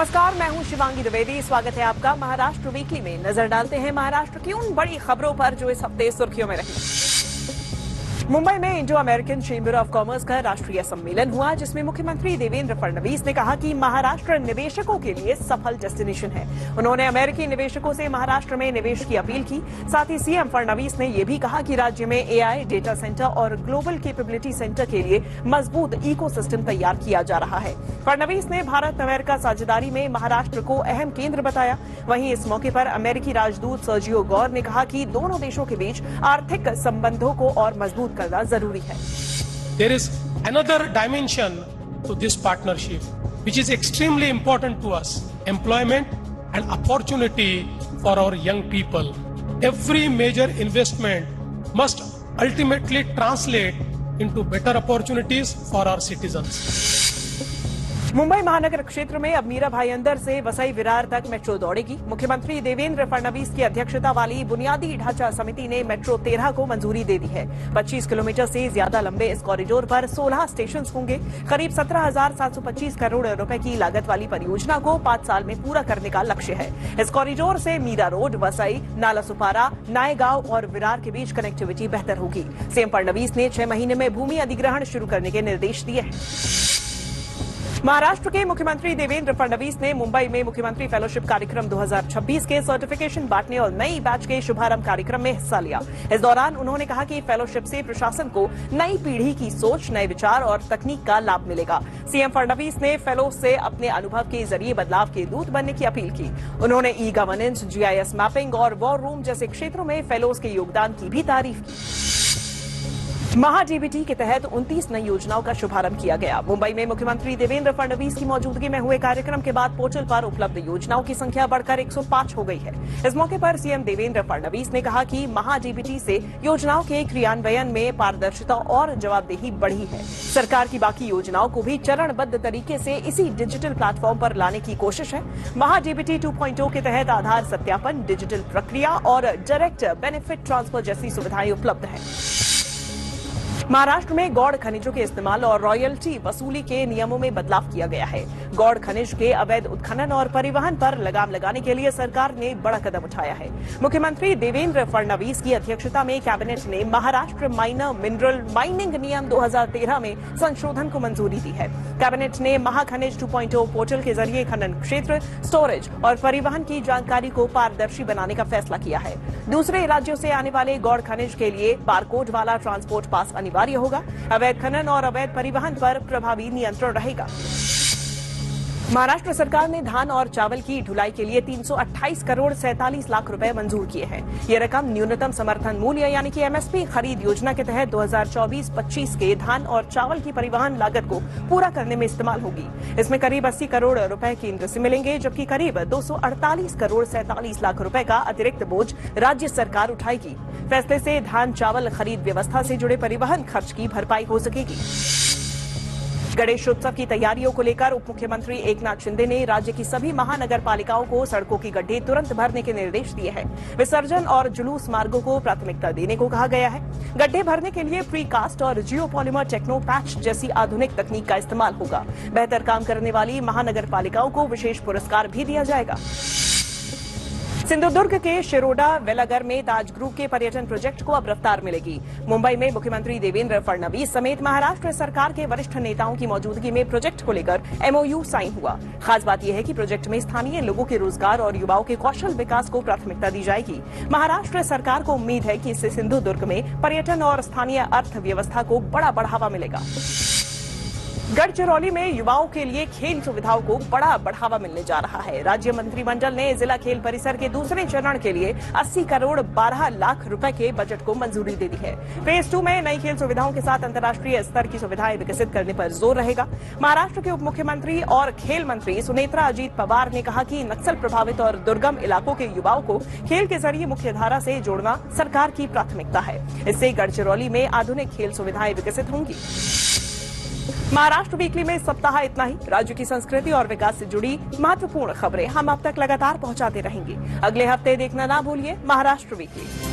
नमस्कार, मैं हूं शिवांगी द्विवेदी। स्वागत है आपका महाराष्ट्र वीकली में। नजर डालते हैं महाराष्ट्र की उन बड़ी खबरों पर जो इस हफ्ते सुर्खियों में रही। मुंबई में Indo American chamber of commerce का राष्ट्रीय सम्मेलन हुआ, जिसमें मुख्यमंत्री देवेंद्र फडणवीस ने कहा कि महाराष्ट्र निवेशकों के लिए सफल डेस्टिनेशन है। उन्होंने अमेरिकी निवेशकों से महाराष्ट्र में निवेश की अपील की। साथ ही सीएम फडणवीस ने यह भी कहा कि राज्य में एआई, डेटा सेंटर और ग्लोबल कैपेबिलिटी सेंटर के लिए मजबूत इकोसिस्टम तैयार किया जा रहा है। फडणवीस ने भारत अमेरिका साझेदारी में महाराष्ट्र को अहम केंद्र बताया। वहीं इस मौके पर अमेरिकी राजदूत सर्जियो गौर ने कहा कि दोनों देशों के बीच आर्थिक संबंधों को और मजबूत करना जरूरी है। There is another dimension to this partnership, which is extremely important to us: employment and opportunity for our young people. Every major investment must ultimately translate into better opportunities for our citizens. Mumbai महानगर क्षेत्र में अब मीरा भाईंदर से वसई विरार तक metro दौड़ेगी। मुख्यमंत्री देवेंद्र फडणवीस की अध्यक्षता वाली बुनियादी ढांचा समिति ने मेट्रो 13 को मंजूरी दे दी है। 25 किलोमीटर से ज्यादा लंबे इस कॉरिडोर पर 16 स्टेशन होंगे। करीब 17,725 करोड़ रुपए की लागत वाली परियोजना को 5 साल में पूरा करने का लक्ष्य है। इस कॉरिडोर से मीरा रोड, वसई, नालासुपारा, नायगांव और विरार के बीच कनेक्टिविटी बेहतर होगी। सीएम फडणवीस ने 6 महीने में भूमि अधिग्रहण शुरू करने के निर्देश दिए हैं। महाराष्ट्र के मुख्यमंत्री देवेंद्र फडणवीस ने मुंबई में मुख्यमंत्री फेलोशिप कार्यक्रम 2026 के सर्टिफिकेशन बांटने और नई बैच के शुभारंभ कार्यक्रम में हिस्सा लिया। इस दौरान उन्होंने कहा कि फेलोशिप से प्रशासन को नई पीढ़ी की सोच, नए विचार और तकनीक का लाभ मिलेगा। सीएम फडणवीस ने फेलो से अपने अनुभव के जरिए बदलाव के दूत बनने की अपील की। उन्होंने ई गवर्नेंस, जीआईएस मैपिंग और वॉर रूम जैसे क्षेत्रों में फेलोज के योगदान की भी तारीफ की। महाडीबीटी के तहत 29 नई योजनाओं का शुभारंभ किया गया। मुंबई में मुख्यमंत्री देवेंद्र फडणवीस की मौजूदगी में हुए कार्यक्रम के बाद पोर्टल पर उपलब्ध योजनाओं की संख्या बढ़कर 105 हो गई है। इस मौके पर सीएम देवेंद्र फडणवीस ने कहा कि महाडीबीटी से योजनाओं के क्रियान्वयन में पारदर्शिता और जवाबदेही बढ़ी है। सरकार की बाकी योजनाओं को भी चरणबद्ध तरीके से इसी डिजिटल प्लेटफॉर्म पर लाने की कोशिश है। महाडीबीटी 2.0 के तहत आधार सत्यापन, डिजिटल प्रक्रिया और डायरेक्ट बेनिफिट ट्रांसफर जैसी सुविधाएं उपलब्ध हैं। महाराष्ट्र में गौड़ खनिजों के इस्तेमाल और रॉयल्टी वसूली के नियमों में बदलाव किया गया है। गौड़ खनिज के अवैध उत्खनन और परिवहन पर लगाम लगाने के लिए सरकार ने बड़ा कदम उठाया है। मुख्यमंत्री देवेंद्र फडणवीस की अध्यक्षता में कैबिनेट ने महाराष्ट्र माइनर मिनरल माइनिंग नियम 2013 में संशोधन को मंजूरी दी है। कैबिनेट ने महाखनिज 2.0 पोर्टल के जरिए खनन क्षेत्र, स्टोरेज और परिवहन की जानकारी को पारदर्शी बनाने का फैसला किया है। दूसरे राज्यों से आने वाले गौड़ खनिज के लिए बारकोड वाला ट्रांसपोर्ट पास अनिवार्य होगा। अवैध खनन और अवैध परिवहन पर प्रभावी नियंत्रण रहेगा। महाराष्ट्र सरकार ने धान और चावल की ढुलाई के लिए 328 करोड़ 47 लाख रुपए मंजूर किए हैं। ये रकम न्यूनतम समर्थन मूल्य यानी कि एमएसपी खरीद योजना के तहत 2024-25 के धान और चावल की परिवहन लागत को पूरा करने में इस्तेमाल होगी। इसमें करीब 80 करोड़ रुपए केंद्र से मिलेंगे, जबकि करीब 248 करोड़ 47 लाख रुपए का अतिरिक्त बोझ राज्य सरकार उठाएगी। फैसले से धान चावल खरीद व्यवस्था से जुड़े परिवहन खर्च की भरपाई हो सकेगी। गणेशोत्सव की तैयारियों को लेकर उप मुख्यमंत्री एकनाथ शिंदे ने राज्य की सभी महानगर पालिकाओं को सड़कों के गड्ढे तुरंत भरने के निर्देश दिए हैं। विसर्जन और जुलूस मार्गों को प्राथमिकता देने को कहा गया है। गड्ढे भरने के लिए प्रीकास्ट और जियोपॉलीमर टेक्नो पैच जैसी आधुनिक तकनीक का इस्तेमाल होगा। बेहतर काम करने वाली महानगर पालिकाओं को विशेष पुरस्कार भी दिया जाएगा। सिंधुदुर्ग के शिरोडा वेलागर में ताज ग्रुप के पर्यटन प्रोजेक्ट को अब रफ्तार मिलेगी। मुंबई में मुख्यमंत्री देवेंद्र फडणवीस समेत महाराष्ट्र सरकार के वरिष्ठ नेताओं की मौजूदगी में प्रोजेक्ट को लेकर एमओयू साइन हुआ। खास बात यह है कि प्रोजेक्ट में स्थानीय लोगों के रोजगार और युवाओं के कौशल विकास को प्राथमिकता दी जाएगी। महाराष्ट्र सरकार को उम्मीद है कि इससे सिंधुदुर्ग में पर्यटन और स्थानीय अर्थव्यवस्था को बड़ा बढ़ावा मिलेगा। गढ़चिरौली में युवाओं के लिए खेल सुविधाओं को बड़ा बढ़ावा मिलने जा रहा है। राज्य मंत्रिमंडल ने जिला खेल परिसर के दूसरे चरण के लिए 80 करोड़ 12 लाख रुपए के बजट को मंजूरी दे दी है। फेज 2 में नई खेल सुविधाओं के साथ अंतर्राष्ट्रीय स्तर की सुविधाएं विकसित करने पर जोर रहेगा। महाराष्ट्र के उप मुख्यमंत्री और खेल मंत्री सुनेत्रा अजीत पवार ने कहा कि नक्सल प्रभावित और दुर्गम इलाकों के युवाओं को खेल के जरिए मुख्यधारा से जोड़ना सरकार की प्राथमिकता है। इससे गढ़चिरौली में आधुनिक खेल सुविधाएं विकसित होंगी। महाराष्ट्र वीकली में इस सप्ताह इतना ही। राज्य की संस्कृति और विकास से जुड़ी महत्वपूर्ण खबरें हम अब तक लगातार पहुंचाते रहेंगे। अगले हफ्ते देखना ना भूलिए महाराष्ट्र वीकली।